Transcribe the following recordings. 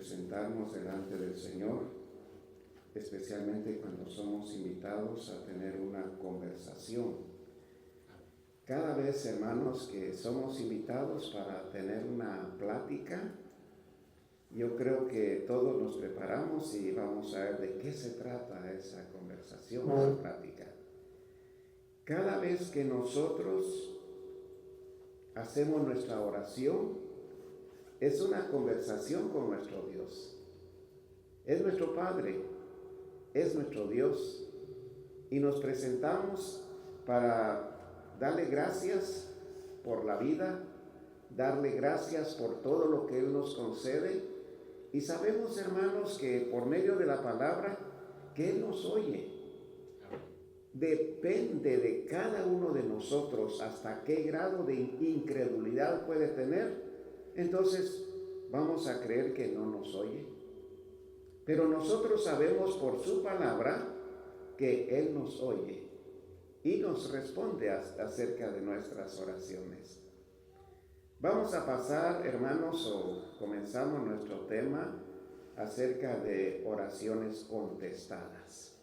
presentarnos delante del Señor, especialmente cuando somos invitados a tener una conversación. Cada vez, hermanos, que somos invitados para tener una plática, yo creo que todos nos preparamos y vamos a ver de qué se trata esa conversación, esa plática. Cada vez que nosotros hacemos nuestra oración, es una conversación con nuestro Dios. Es nuestro Padre, es nuestro Dios. Y nos presentamos para darle gracias por la vida, darle gracias por todo lo que Él nos concede. Y sabemos, hermanos, que por medio de la palabra, que Él nos oye. Depende de cada uno de nosotros hasta qué grado de incredulidad puede tener. Entonces vamos a creer que no nos oye. Pero nosotros sabemos por su palabra que Él nos oye y nos responde acerca de nuestras oraciones. Vamos a pasar, hermanos, o comenzamos nuestro tema acerca de oraciones contestadas.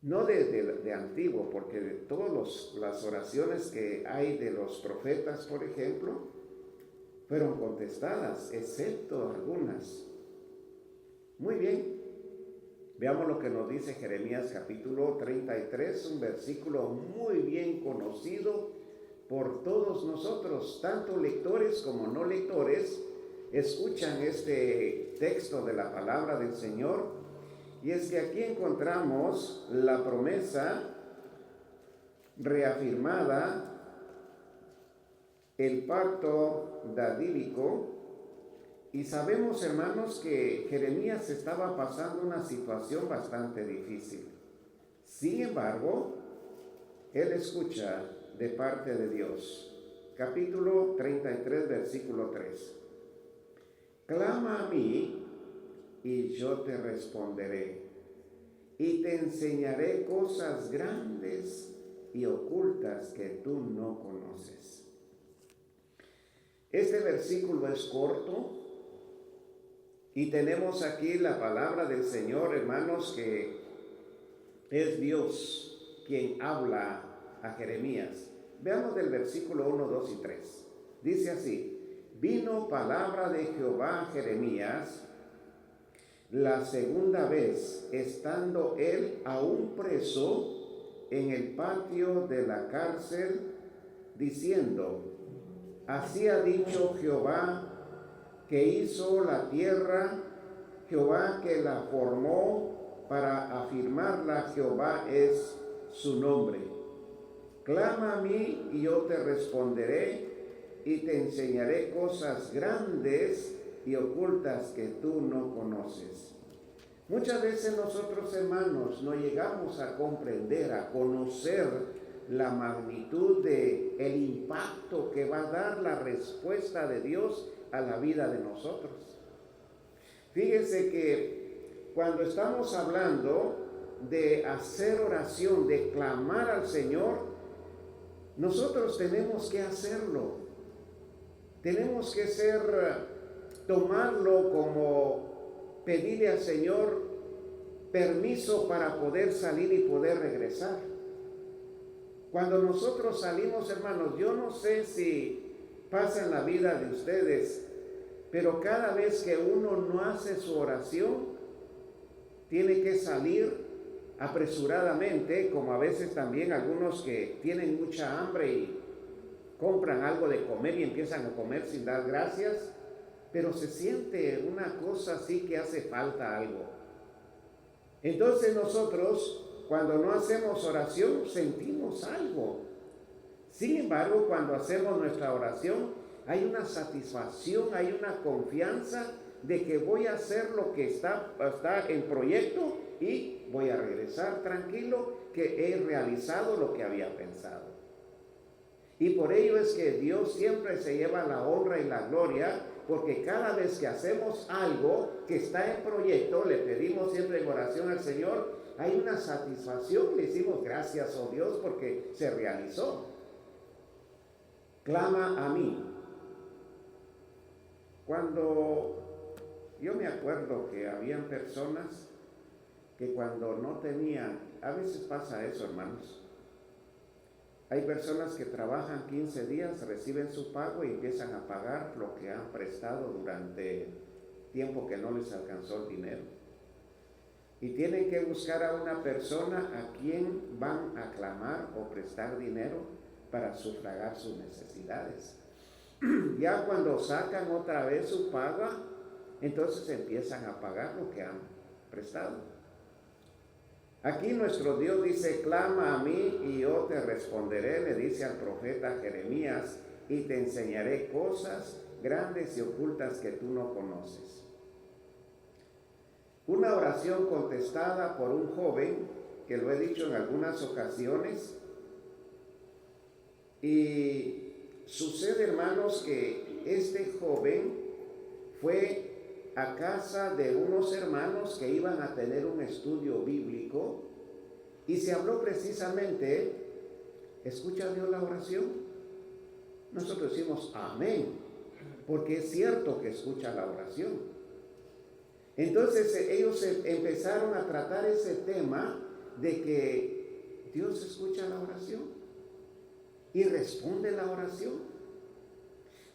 No de antiguo, porque de todas las oraciones que hay de los profetas, por ejemplo, fueron contestadas, excepto algunas. Muy bien, veamos lo que nos dice Jeremías capítulo 33, un versículo muy bien conocido por todos nosotros, tanto lectores como no lectores, escuchan este texto de la palabra del Señor. Y es que aquí encontramos la promesa reafirmada, el pacto davídico, y sabemos, hermanos, que Jeremías estaba pasando una situación bastante difícil. Sin embargo, él escucha de parte de Dios. Capítulo 33, versículo 3. Clama a mí y yo te responderé, y te enseñaré cosas grandes y ocultas que tú no conoces. Este versículo es corto y tenemos aquí la palabra del Señor, hermanos, que es Dios quien habla a Jeremías. Veamos del versículo 1, 2 y 3. Dice así: vino palabra de Jehová a Jeremías la segunda vez, estando él aún preso en el patio de la cárcel, diciendo: así ha dicho Jehová, que hizo la tierra, Jehová que la formó para afirmarla, Jehová es su nombre. Clama a mí y yo te responderé y te enseñaré cosas grandes y ocultas que tú no conoces. Muchas veces nosotros, hermanos, no llegamos a comprender, a conocer la magnitud de el impacto que va a dar la respuesta de Dios a la vida de nosotros. Fíjese que cuando estamos hablando de hacer oración, de clamar al Señor, nosotros tenemos que hacerlo. Tenemos que tomarlo como pedirle al Señor permiso para poder salir y poder regresar. Cuando nosotros salimos, hermanos, yo no sé si pasa en la vida de ustedes, pero cada vez que uno no hace su oración, tiene que salir apresuradamente, como a veces también algunos que tienen mucha hambre y compran algo de comer y empiezan a comer sin dar gracias, pero se siente una cosa así que hace falta algo. Entonces nosotros, cuando no hacemos oración, sentimos algo. Sin embargo, cuando hacemos nuestra oración, hay una satisfacción, hay una confianza de que voy a hacer lo que está en proyecto y voy a regresar tranquilo, que he realizado lo que había pensado. Y por ello es que Dios siempre se lleva la honra y la gloria, porque cada vez que hacemos algo que está en proyecto, le pedimos siempre en oración al Señor, hay una satisfacción, le decimos gracias, oh Dios, porque se realizó. Clama a mí. Cuando Yo me acuerdo que habían personas que cuando no tenían, a veces pasa eso, hermanos. Hay personas que trabajan 15 días, reciben su pago y empiezan a pagar lo que han prestado durante tiempo que no les alcanzó el dinero. Y tienen que buscar a una persona a quien van a clamar o prestar dinero para sufragar sus necesidades. Ya cuando sacan otra vez su paga, entonces empiezan a pagar lo que han prestado. Aquí nuestro Dios dice, clama a mí y yo te responderé, le dice al profeta Jeremías, y te enseñaré cosas grandes y ocultas que tú no conoces. Una oración contestada por un joven, que lo he dicho en algunas ocasiones, y sucede, hermanos, que este joven fue a casa de unos hermanos que iban a tener un estudio bíblico y se habló precisamente, ¿escucha Dios la oración? Nosotros decimos amén, porque es cierto que escucha la oración. Entonces ellos empezaron a tratar ese tema de que Dios escucha la oración y responde la oración.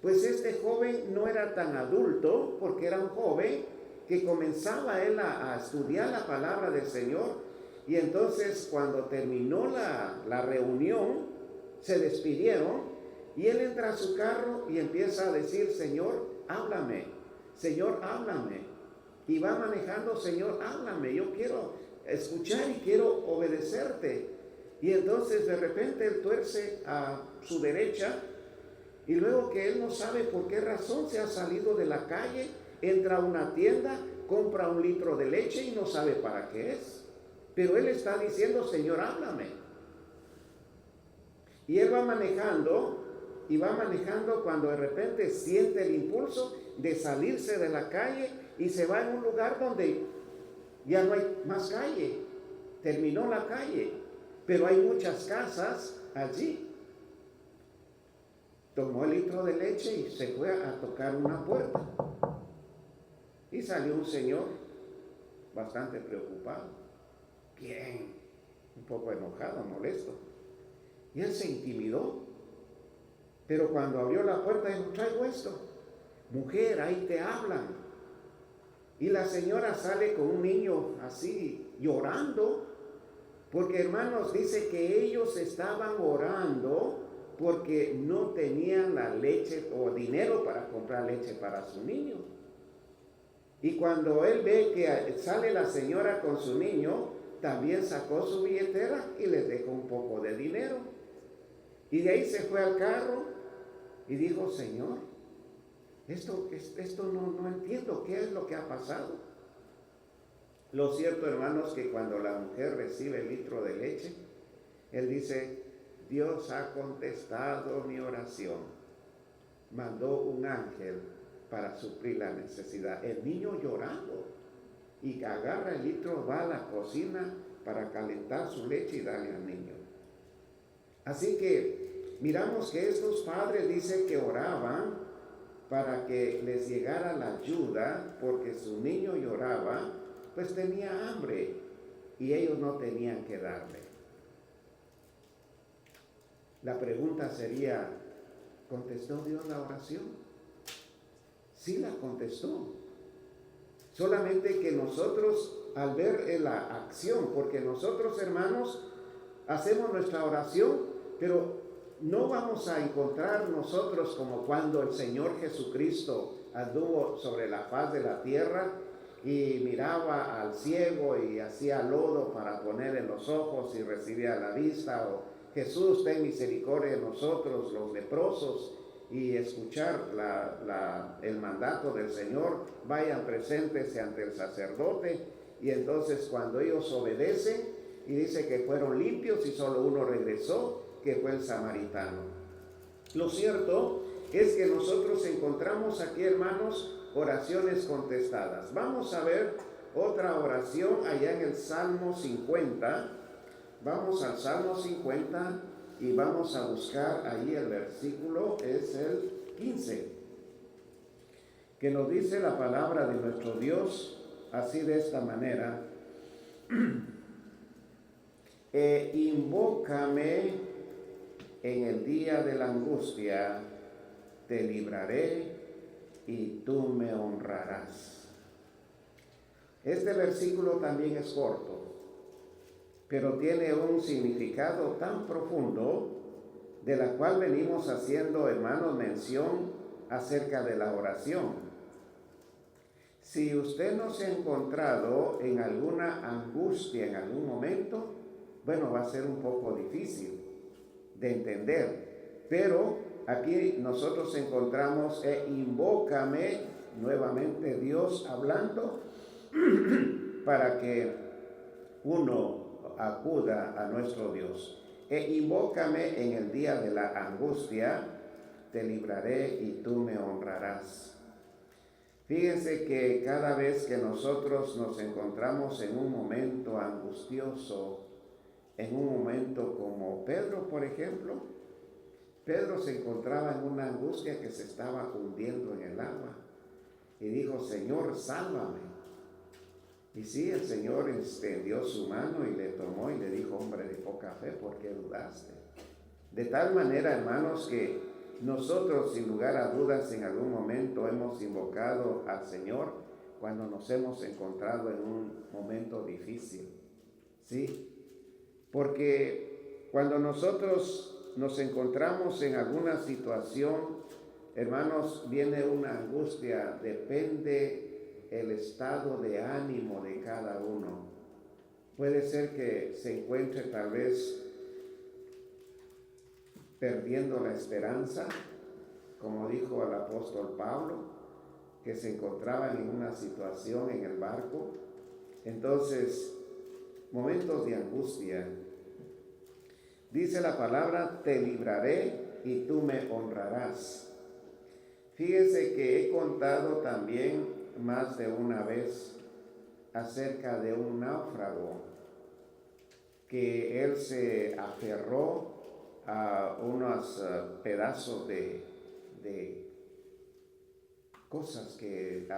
Pues este joven no era tan adulto, porque era un joven que comenzaba él a estudiar la palabra del Señor, y entonces cuando terminó la reunión, se despidieron, y él entra a su carro y empieza a decir, Señor, háblame, Señor, háblame, y va manejando, Señor, háblame, yo quiero escuchar y quiero obedecerte. Y entonces de repente él tuerce a su derecha, y luego que él no sabe por qué razón se ha salido de la calle, entra a una tienda, compra 1 litro de leche y no sabe para qué es. Pero él está diciendo, Señor, háblame. Y él va manejando cuando de repente siente el impulso de salirse de la calle y se va en un lugar donde ya no hay más calle. Terminó la calle, pero hay muchas casas allí. Tomó el litro de leche y se fue a tocar una puerta. Y salió un señor bastante preocupado. ¿Quién? Un poco enojado, molesto. Y él se intimidó. Pero cuando abrió la puerta dijo, traigo esto. Mujer, ahí te hablan. Y la señora sale con un niño así, llorando. Porque, hermanos, dice que ellos estaban orando porque no tenían la leche o dinero para comprar leche para su niño. Y cuando él ve que sale la señora con su niño, también sacó su billetera y les dejó un poco de dinero. Y de ahí se fue al carro y dijo, Señor, esto no entiendo, ¿qué es lo que ha pasado? Lo cierto, hermanos, que cuando la mujer recibe el litro de leche, él dice, Dios ha contestado mi oración. Mandó un ángel para suplir la necesidad. El niño llorando, y agarra el litro, va a la cocina para calentar su leche y darle al niño. Así que miramos que estos padres dicen que oraban para que les llegara la ayuda, porque su niño lloraba, pues tenía hambre y ellos no tenían que darle. La pregunta sería, ¿contestó Dios la oración? Sí la contestó. Solamente que nosotros, al ver la acción, porque nosotros, hermanos, hacemos nuestra oración, pero no vamos a encontrar nosotros como cuando el Señor Jesucristo anduvo sobre la faz de la tierra y miraba al ciego y hacía lodo para poner en los ojos y recibía la vista, o Jesús, ten misericordia de nosotros, los leprosos, y escuchar el mandato del Señor, vayan presentes ante el sacerdote, y entonces cuando ellos obedecen, y dice que fueron limpios y solo uno regresó, que fue el samaritano. Lo cierto es que nosotros encontramos aquí, hermanos, oraciones contestadas. Vamos a ver otra oración allá en el Salmo 50. Vamos al Salmo 50 y vamos a buscar ahí el versículo, es el 15, que nos dice la palabra de nuestro Dios, así de esta manera: invócame en el día de la angustia, te libraré y tú me honrarás. Este versículo también es corto, pero tiene un significado tan profundo, de la cual venimos haciendo, hermanos, mención acerca de la oración. Si usted no se ha encontrado en alguna angustia en algún momento, bueno, va a ser un poco difícil de entender, pero aquí nosotros encontramos invócame, nuevamente Dios hablando para que uno acuda a nuestro Dios. Invócame en el día de la angustia, te libraré y tú me honrarás. Fíjense que cada vez que nosotros nos encontramos en un momento angustioso, en un momento como Pedro, por ejemplo, Pedro se encontraba en una angustia que se estaba hundiendo en el agua y dijo: Señor, sálvame. Y sí, el Señor extendió su mano y le tomó y le dijo: hombre de poca fe, ¿por qué dudaste? De tal manera, hermanos, que nosotros, sin lugar a dudas, en algún momento hemos invocado al Señor cuando nos hemos encontrado en un momento difícil, ¿sí? Porque cuando nosotros nos encontramos en alguna situación, hermanos, viene una angustia, depende el estado de ánimo de cada uno. Puede ser que se encuentre tal vez perdiendo la esperanza, como dijo el apóstol Pablo, que se encontraban en una situación en el barco. Entonces, momentos de angustia. Dice la palabra: te libraré y tú me honrarás. Fíjese que he contado también más de una vez acerca de un náufrago que él se aferró a unos pedazos de cosas que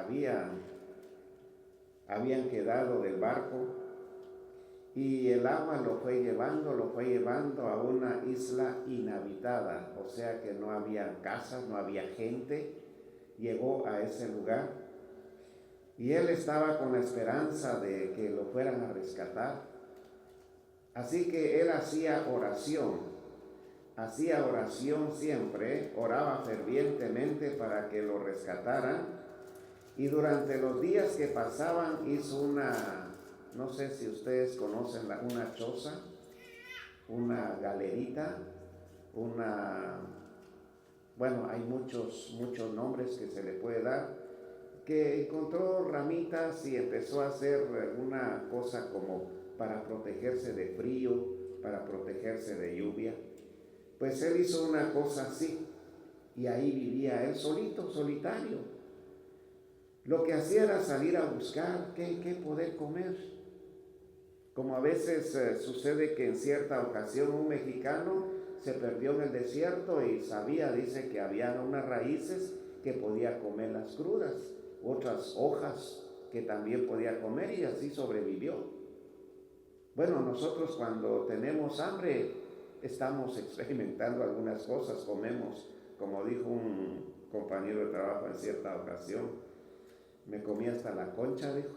habían quedado del barco, y el agua lo fue llevando a una isla inhabitada, o sea que no había casas, no había gente. Llegó a ese lugar y él estaba con la esperanza de que lo fueran a rescatar. Así que él hacía oración siempre, oraba fervientemente para que lo rescataran, y durante los días que pasaban hizo no sé si ustedes conocen una choza, una galerita, bueno, hay muchos nombres que se le puede dar, que encontró ramitas y empezó a hacer una cosa como para protegerse de frío, para protegerse de lluvia. Pues él hizo una cosa así, y ahí vivía él solito, solitario. Lo que hacía era salir a buscar qué poder comer. Como a veces sucede que en cierta ocasión un mexicano se perdió en el desierto y dice que había unas raíces que podía comer las crudas, otras hojas que también podía comer, y así sobrevivió. Bueno, nosotros cuando tenemos hambre estamos experimentando algunas cosas, comemos, como dijo un compañero de trabajo en cierta ocasión: me comí hasta la concha, dijo.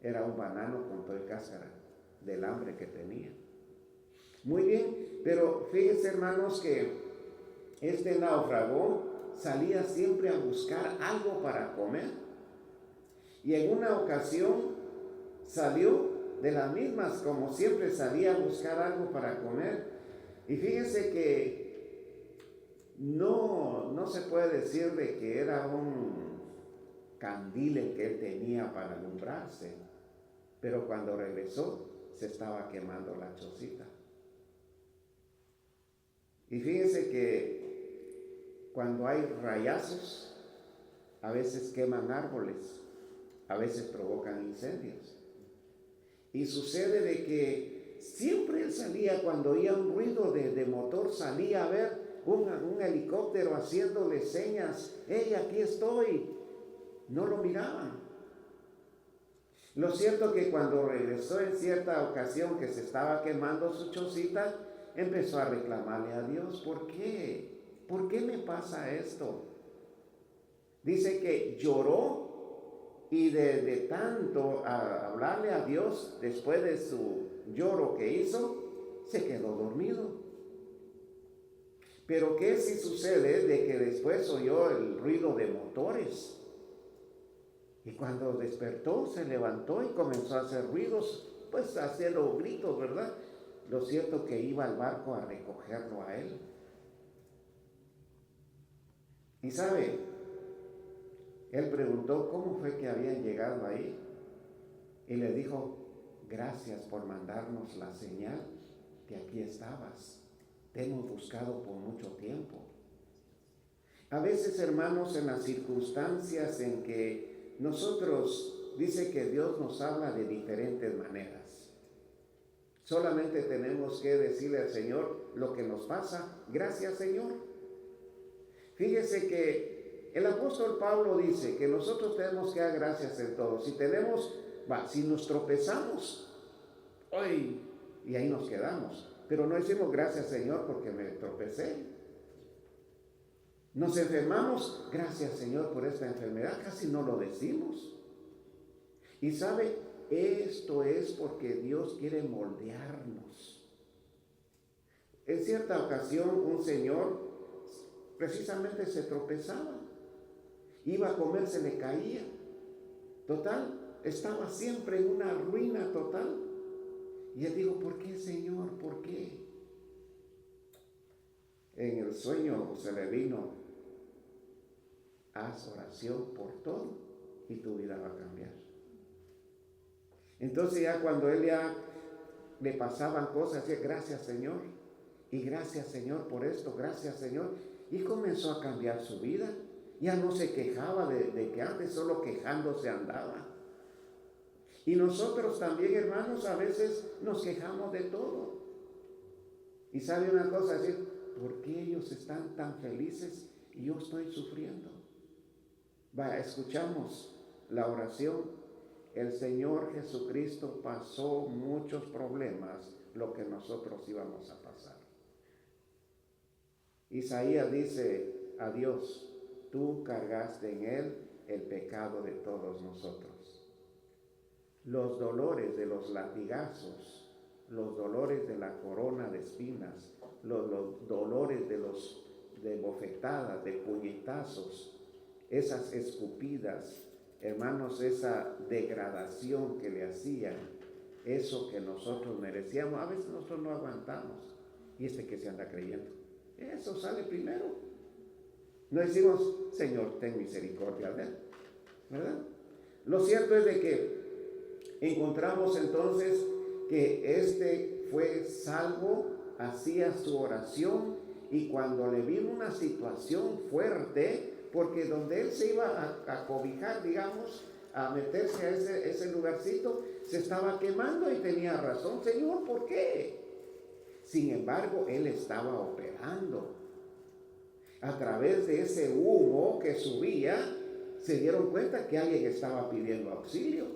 Era un banano con toda cáscara del hambre que tenía. Muy bien, pero fíjense, hermanos, que este náufrago salía siempre a buscar algo para comer, y en una ocasión salió de las mismas, como siempre salía a buscar algo para comer. Y fíjense que no se puede decir de que era un candil el que él tenía para alumbrarse, pero cuando regresó se estaba quemando la chocita. Y fíjense que cuando hay rayazos, a veces queman árboles, a veces provocan incendios. Y sucede de que siempre él salía, cuando oía un ruido de motor, salía a ver un helicóptero haciéndole señas: ¡hey, aquí estoy! no lo miraban. Lo cierto que cuando regresó en cierta ocasión que se estaba quemando su chocita, empezó a reclamarle a Dios, ¿por qué? ¿Por qué me pasa esto? Dice que lloró y de tanto hablarle a Dios, después de su lloro que hizo, se quedó dormido. Pero ¿qué si sucede de que después oyó el ruido de motores? Y cuando despertó, se levantó y comenzó a hacer ruidos, pues haciendo gritos, ¿verdad? Lo cierto que iba al barco a recogerlo a él. Y sabe, él preguntó cómo fue que habían llegado ahí. Y le dijo, gracias por mandarnos la señal que aquí estabas. Te hemos buscado por mucho tiempo. A veces, hermanos, en las circunstancias en que nosotros, dice que Dios nos habla de diferentes maneras. Solamente tenemos que decirle al Señor lo que nos pasa. Gracias, Señor. Fíjese que el apóstol Pablo dice que nosotros tenemos que dar gracias en todo. Si nos tropezamos, hoy, y ahí nos quedamos. Pero no decimos gracias, Señor, porque me tropecé. Nos enfermamos, gracias, Señor, por esta enfermedad. Casi no lo decimos. Y sabe, esto es porque Dios quiere moldearnos. En cierta ocasión, un señor precisamente se tropezaba. Iba a comer, se le caía. Total, estaba siempre en una ruina total. Y él dijo, ¿por qué, Señor? ¿Por qué? En el sueño se le vino, haz oración por todo y tu vida va a cambiar. Entonces ya cuando él ya le pasaban cosas, decía, gracias, Señor, y gracias, Señor, por esto, gracias, Señor, y comenzó a cambiar su vida. Ya no se quejaba de que antes solo quejándose andaba. Y nosotros también, hermanos, a veces nos quejamos de todo. Y sabe una cosa, decir, ¿por qué ellos están tan felices y yo estoy sufriendo? Escuchamos la oración. El Señor Jesucristo pasó muchos problemas, lo que nosotros íbamos a pasar. Isaías dice a Dios, tú cargaste en él el pecado de todos nosotros. Los dolores de los latigazos, los dolores de la corona de espinas, los dolores de bofetadas, de puñetazos, esas escupidas, hermanos, esa degradación que le hacían, eso que nosotros merecíamos, a veces nosotros no aguantamos. Y que se anda creyendo, eso sale primero. No decimos, Señor, ten misericordia de él, ¿verdad? Lo cierto es de que encontramos entonces que fue salvo, hacía su oración, y cuando le vino una situación fuerte, porque donde él se iba a cobijar, digamos, a meterse a ese lugarcito, se estaba quemando y tenía razón, Señor, ¿por qué? Sin embargo, él estaba operando. A través de ese humo que subía, se dieron cuenta que alguien estaba pidiendo auxilio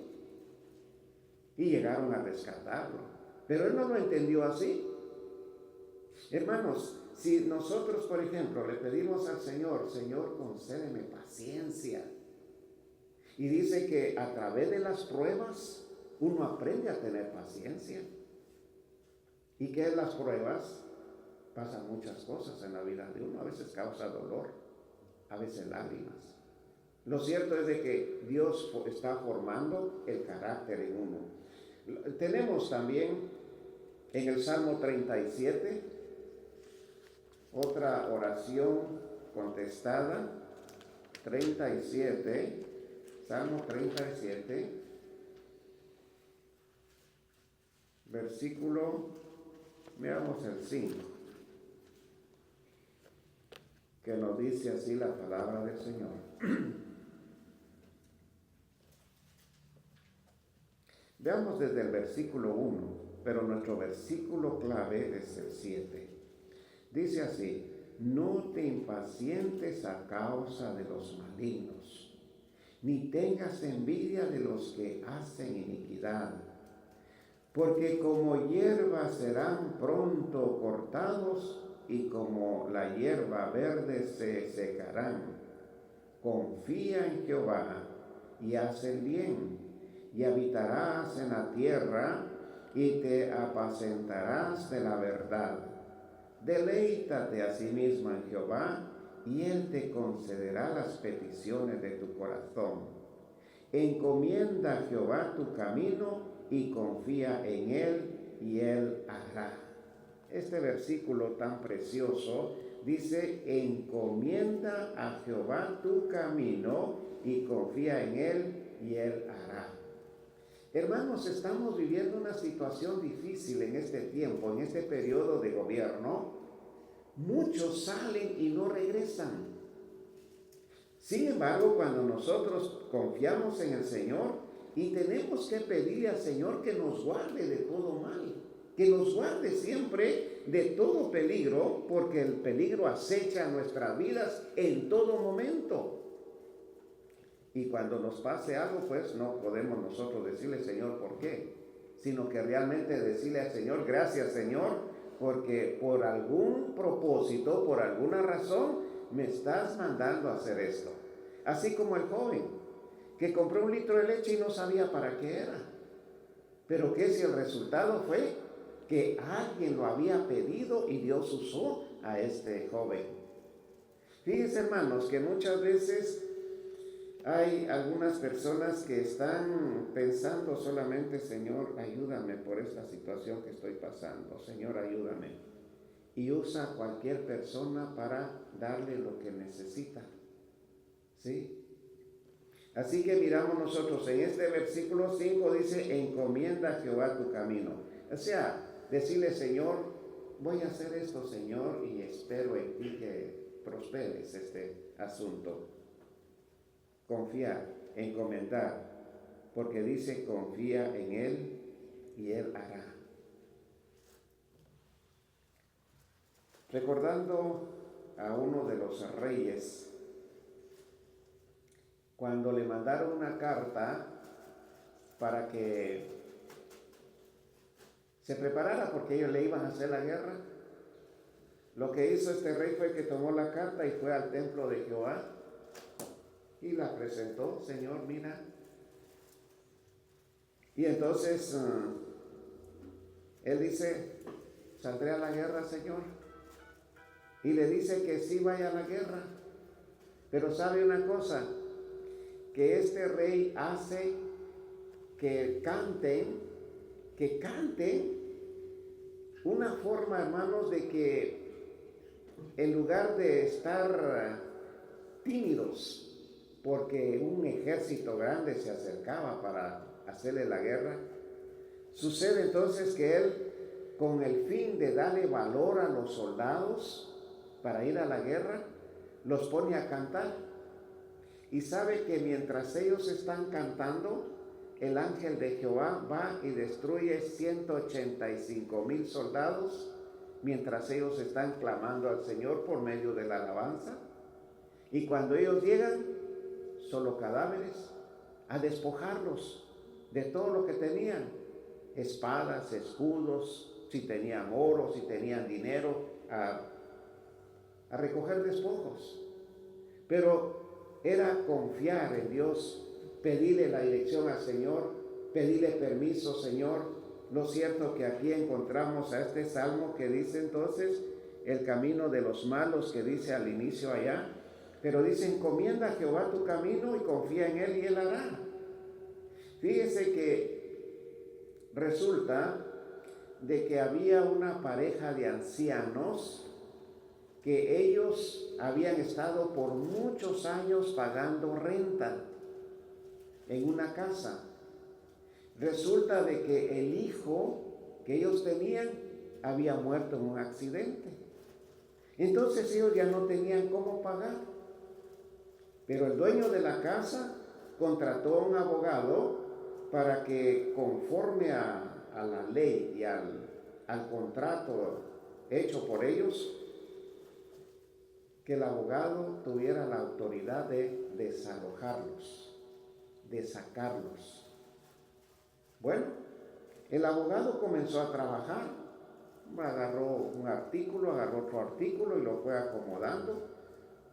y llegaron a rescatarlo. Pero él no lo entendió así. Hermanos, si nosotros, por ejemplo, le pedimos al Señor, Señor, concédeme paciencia. Y dice que a través de las pruebas uno aprende a tener paciencia. ¿Y qué es las pruebas? Pasan muchas cosas en la vida de uno. A veces causa dolor, a veces lágrimas. Lo cierto es de que Dios está formando el carácter en uno. Tenemos también en el Salmo 37 otra oración contestada. 37, Salmo 37, versículo, veamos el 5, que nos dice así la palabra del Señor. Veamos desde el versículo 1, pero nuestro versículo clave es el 7. Dice así, no te impacientes a causa de los malignos, ni tengas envidia de los que hacen iniquidad, porque como hierba serán pronto cortados y como la hierba verde se secarán. Confía en Jehová y haz el bien, y habitarás en la tierra y te apacentarás de la verdad. Deleítate a sí mismo en Jehová y Él te concederá las peticiones de tu corazón. Encomienda a Jehová tu camino y confía en Él y Él hará. Este versículo tan precioso dice: encomienda a Jehová tu camino y confía en Él y Él hará. Hermanos, estamos viviendo una situación difícil en este tiempo, en este periodo de gobierno. Muchos salen y no regresan. Sin embargo, cuando nosotros confiamos en el Señor y tenemos que pedirle al Señor que nos guarde de todo mal, que nos guarde siempre de todo peligro, porque el peligro acecha nuestras vidas en todo momento. Y cuando nos pase algo, pues no podemos nosotros decirle: Señor, ¿por qué? Sino que realmente decirle al Señor: gracias, Señor, porque por algún propósito, por alguna razón, me estás mandando a hacer esto. Así como el joven que compró 1 litro de leche y no sabía para qué era. Pero que si el resultado fue que alguien lo había pedido y Dios usó a este joven. Fíjense, hermanos, que muchas veces hay algunas personas que están pensando solamente: Señor, ayúdame por esta situación que estoy pasando. Señor, ayúdame. Y usa a cualquier persona para darle lo que necesita. ¿Sí? Así que miramos nosotros en este versículo 5, dice: encomienda a Jehová tu camino. O sea, decirle: Señor, voy a hacer esto, Señor, y espero en ti que prosperes este asunto. Confiar, encomendar, porque dice: confía en Él y Él hará. Recordando a uno de los reyes, cuando le mandaron una carta para que se preparara porque ellos le iban a hacer la guerra, lo que hizo este rey fue que tomó la carta y fue al templo de Jehová y la presentó: Señor, mira. Y entonces él dice: ¿saldré a la guerra, Señor? Y le dice que sí vaya a la guerra. Pero sabe una cosa, que este rey hace que canten una forma, hermanos, de que en lugar de estar tímidos, porque un ejército grande se acercaba para hacerle la guerra, sucede entonces que él, con el fin de darle valor a los soldados para ir a la guerra, los pone a cantar. Y sabe que mientras ellos están cantando, el ángel de Jehová va y destruye 185,000 soldados, mientras ellos están clamando al Señor por medio de la alabanza. Y cuando ellos llegan, solo cadáveres, a despojarlos de todo lo que tenían: espadas, escudos, si tenían oro, si tenían dinero, a recoger despojos. Pero era confiar en Dios, pedirle la dirección al Señor, pedirle permiso: Señor. Lo cierto que aquí encontramos a este salmo que dice entonces: el camino de los malos, que dice al inicio allá, pero dice: encomienda a Jehová tu camino y confía en Él y Él hará. Fíjese que resulta de que había una pareja de ancianos que ellos habían estado por muchos años pagando renta en una casa. Resulta de que el hijo que ellos tenían había muerto en un accidente. Entonces ellos ya no tenían cómo pagar. Pero el dueño de la casa contrató a un abogado para que, conforme a la ley y al contrato hecho por ellos, que el abogado tuviera la autoridad de desalojarlos. de sacarlos. Bueno, el abogado comenzó a trabajar, agarró un artículo, agarró otro artículo y lo fue acomodando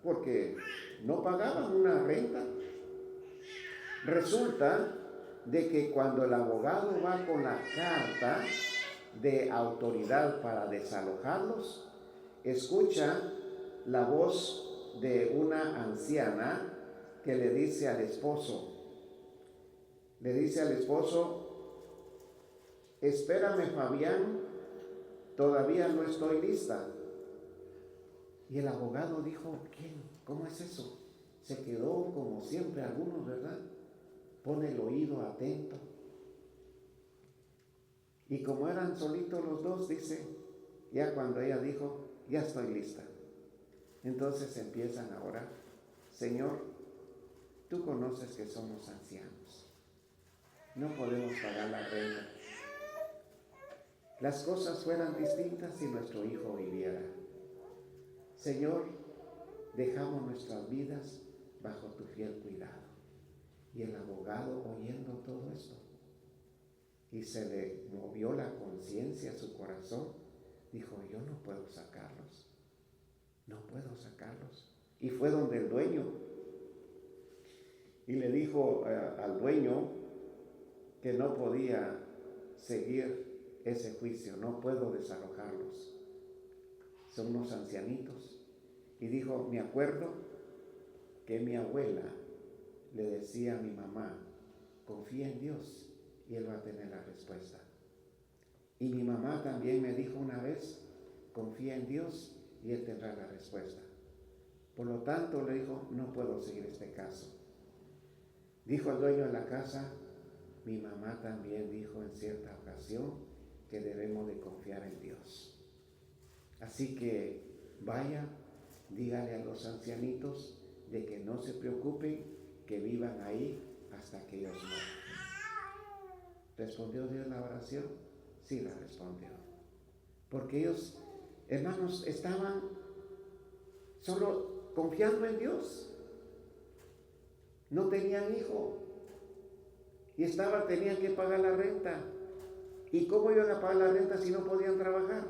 porque no pagaban una renta. Resulta de que cuando el abogado va con la carta de autoridad para desalojarlos, escucha la voz de una anciana que le dice al esposo, espérame, Fabián, todavía no estoy lista. Y el abogado dijo, ¿quién? ¿Cómo es eso? Se quedó como siempre algunos, ¿verdad? Pone el oído atento. Y como eran solitos los dos, dice, ya cuando ella dijo, ya estoy lista. Entonces empiezan a orar. Señor, tú conoces que somos ancianos. No podemos pagar la renta. Las cosas fueran distintas si nuestro hijo viviera. Señor, dejamos nuestras vidas bajo tu fiel cuidado. Y el abogado, oyendo todo esto, y se le movió la conciencia a su corazón, dijo, yo no puedo sacarlos. Y fue donde el dueño, y le dijo al dueño que no podía seguir ese juicio, no puedo desalojarlos. Son unos ancianitos. Y dijo, me acuerdo que mi abuela le decía a mi mamá, confía en Dios y Él va a tener la respuesta. Y mi mamá también me dijo una vez, confía en Dios y Él tendrá la respuesta. Por lo tanto, le dijo, no puedo seguir este caso. Dijo el dueño de la casa, mi mamá también dijo en cierta ocasión que debemos de confiar en Dios. Así que vaya, dígale a los ancianitos de que no se preocupen, que vivan ahí hasta que ellos mueran. ¿Respondió Dios la oración? Sí, la respondió. Porque ellos, hermanos, estaban solo confiando en Dios. No tenían hijo. Y tenían que pagar la renta. ¿Y cómo iban a pagar la renta si no podían trabajar?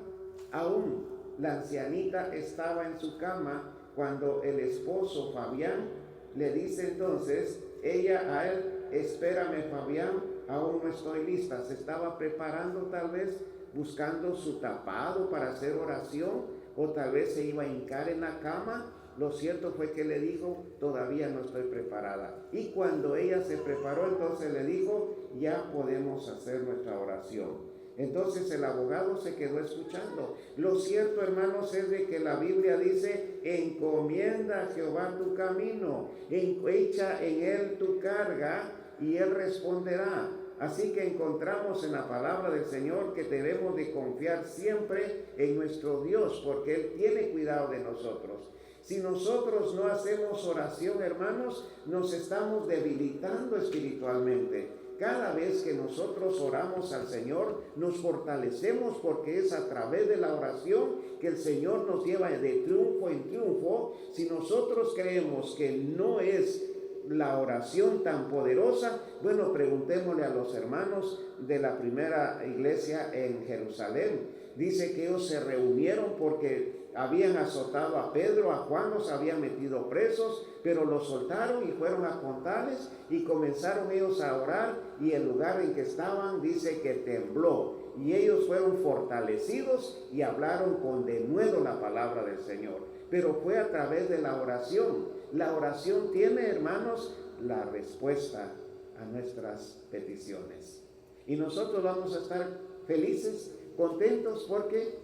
Aún la ancianita estaba en su cama cuando el esposo Fabián le dice entonces, ella a él, espérame, Fabián, aún no estoy lista. Se estaba preparando tal vez, buscando su tapado para hacer oración, o tal vez se iba a hincar en la cama. Lo cierto fue que le dijo, todavía no estoy preparada. Y cuando ella se preparó, entonces le dijo, ya podemos hacer nuestra oración. Entonces el abogado se quedó escuchando. Lo cierto, hermanos, es de que la Biblia dice, encomienda a Jehová tu camino, echa en él tu carga y él responderá. Así que encontramos en la palabra del Señor que debemos de confiar siempre en nuestro Dios, porque Él tiene cuidado de nosotros. Si nosotros no hacemos oración, hermanos, nos estamos debilitando espiritualmente. Cada vez que nosotros oramos al Señor, nos fortalecemos porque es a través de la oración que el Señor nos lleva de triunfo en triunfo. Si nosotros creemos que no es la oración tan poderosa, bueno, preguntémosle a los hermanos de la primera iglesia en Jerusalén. Dice que ellos se reunieron porque habían azotado a Pedro, a Juan, los habían metido presos, pero los soltaron y fueron a contarles y comenzaron ellos a orar, y el lugar en que estaban dice que tembló y ellos fueron fortalecidos y hablaron con denuedo la palabra del Señor. Pero fue a través de la oración. La oración tiene, hermanos, la respuesta a nuestras peticiones. Y nosotros vamos a estar felices, contentos, porque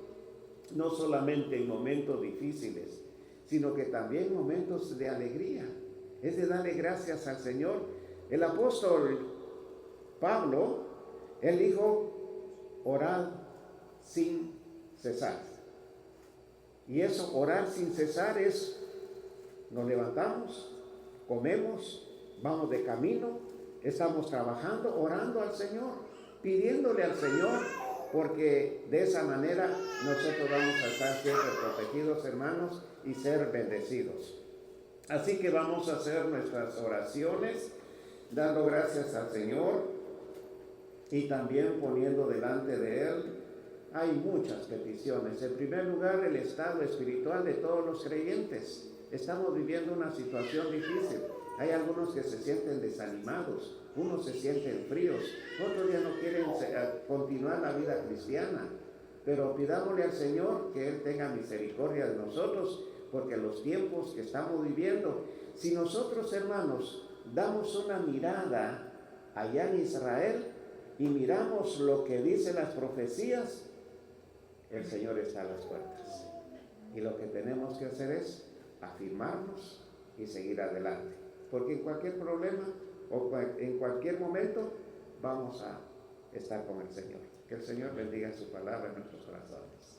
no solamente en momentos difíciles, sino que también en momentos de alegría. Es de darle gracias al Señor. El apóstol Pablo, él dijo, orad sin cesar. Y eso, orar sin cesar, es, nos levantamos, comemos, vamos de camino, estamos trabajando, orando al Señor, pidiéndole al Señor, porque de esa manera nosotros vamos a estar siempre protegidos, hermanos, y ser bendecidos. Así que vamos a hacer nuestras oraciones. dando gracias al Señor y también poniendo delante de Él. Hay muchas peticiones. En primer lugar, el estado espiritual de todos los creyentes. Estamos viviendo una situación difícil. Hay algunos que se sienten desanimados, unos se sienten fríos, otros ya no quieren continuar la vida cristiana. Pero pidámosle al Señor que Él tenga misericordia de nosotros, porque los tiempos que estamos viviendo, si nosotros, hermanos, damos una mirada allá en Israel y miramos lo que dicen las profecías, el Señor está a las puertas. Y lo que tenemos que hacer es afirmarnos y seguir adelante. Porque en cualquier problema o en cualquier momento vamos a estar con el Señor. Que el Señor bendiga su palabra en nuestros corazones.